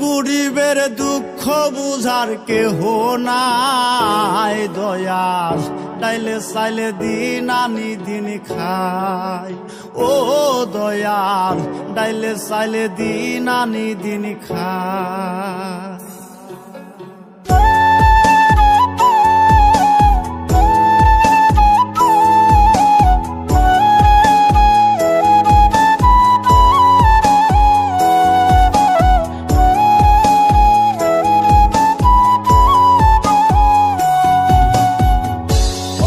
গরিবের দুঃখ বুঝার কেহ নাই দয়াল, ডাইলে চাইলে দিন আনি দিন খাই। ও দয়াল, ডাইলে চাইলে দিন আনি দিন খাই।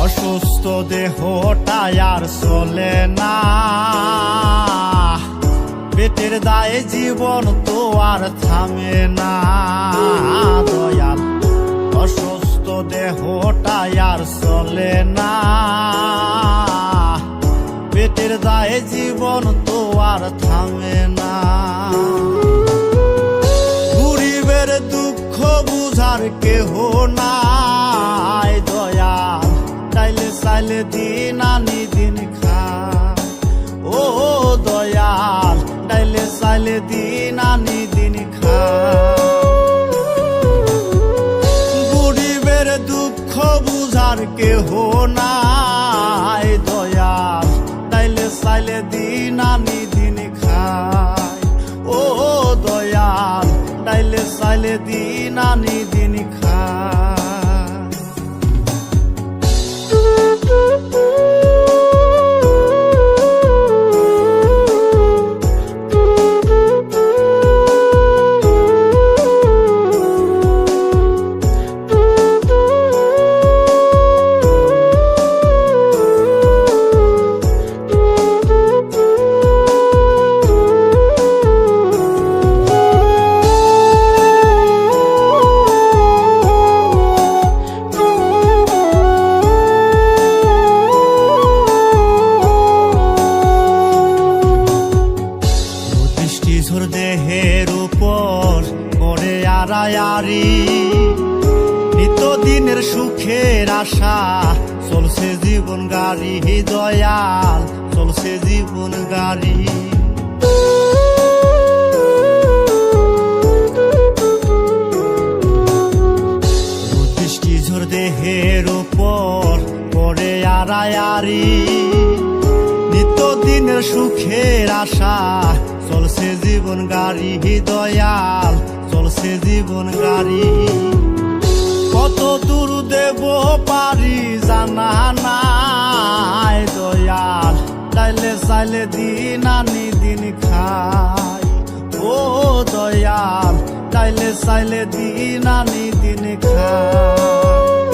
অসুস্থ দেহটাই আর চলে না, পেটের দায়ে জীবন তো আর থামে না দয়াল। অসুস্থ দেহটাই আর চলে না, পেটের দায়ে জীবন তো আর থামে না। গরিবের দুঃখ বুঝার কেহ নাই দয়াল, ডাইলে চাইলে দিন আনি দিন খাই। ও দয়াল, ডাইলে চাইলে দিন আনি দিন খাই। গরিবের দুঃখ বুঝার কেহ নাই দয়াল, ডাইলে চাইলে দিন আনি দিন খাই। ও দয়াল, ডাইলে চাইলে দিন আনি দিন খাই। দেহের উপর করে আড়ায়ারি, নিত্যদিনের সুখের আশা চলছে জীবন গাড়ি দয়াল, চলছে জীবন গাড়ি। দৃষ্টিঝোর দেহের উপর করে আড়ায়ারি, নিত্যদিনের সুখের আশা চলছে জীবন গাড়ি দয়াল, চলছে জীবন গাড়ি। কত দূর দেব পারি জানা নাই দয়াল, ডাইলে চাইলে দিন আনি দিন খাই। ও দয়াল, ডাইলে চাইলে দিন আনি দিন খাই।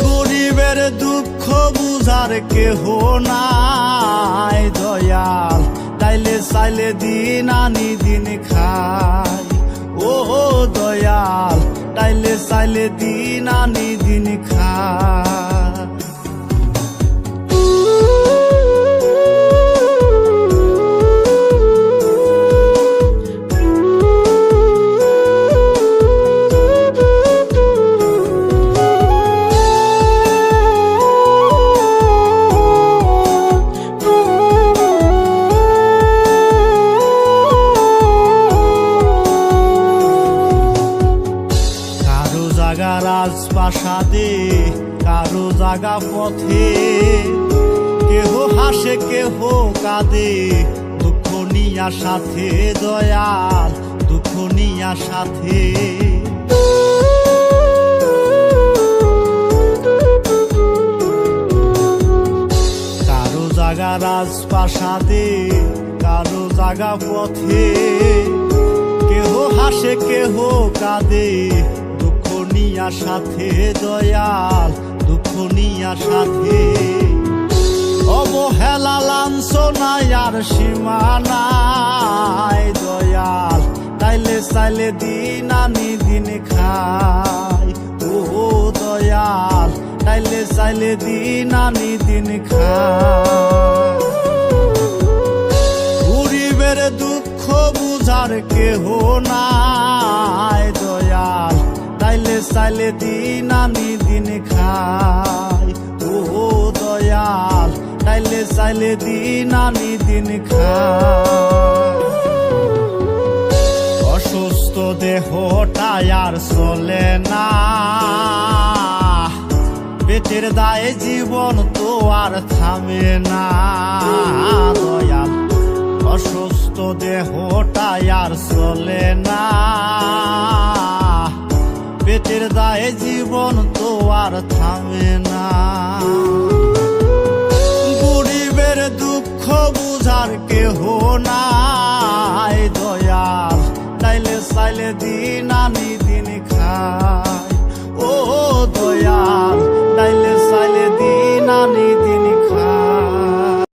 গরিবের দুঃখ বুঝার কেহ নাই দয়াল, ডাইলে চাইলে দিন আনি দিন খাই। ও দয়াল, ডাইলে চাইলে দিন আনি দিন খাই। জাগা রাজপ্রাসাদে, কারো জাগা পথে, কেহ হাসে কেহ কাঁদে, দুঃখ নিয়া সাথে দয়াল, দুঃখ নিয়া সাথে। কারো জাগা রাজপ্রাসাদে, কারো জাগা পথে, কেহ হাসে কেহ কাঁদে, নিয়া সাথে দয়াল, দুঃখ নিয়া সাথে। অবহেলা লাঞ্ছনাই আর সীমানাই দয়াল, ডাইলে চাইলে দিন আনি দিন খাই। ও দয়াল, ডাইলে চাইলে দিন আনি দিন খাই। গরিবের দুঃখ বুঝার কেহ নাই দয়াল, ডাইলে চাইলে দিন আনি দিন খাই। ও দয়াল, চাইলে চাইলে দিন আনি দিন খায়। অসুস্থ দেহটা আর চলে না, পেটের দায়ে জীবন তো আর থামে না দয়াল। অসুস্থ দেহটা আর চলে না, পেটের দায়ে জীবন তো আর থামে না। গরিবের দুঃখ বুঝার কেহ নাই দয়াল, চাইলে চাইলে দিন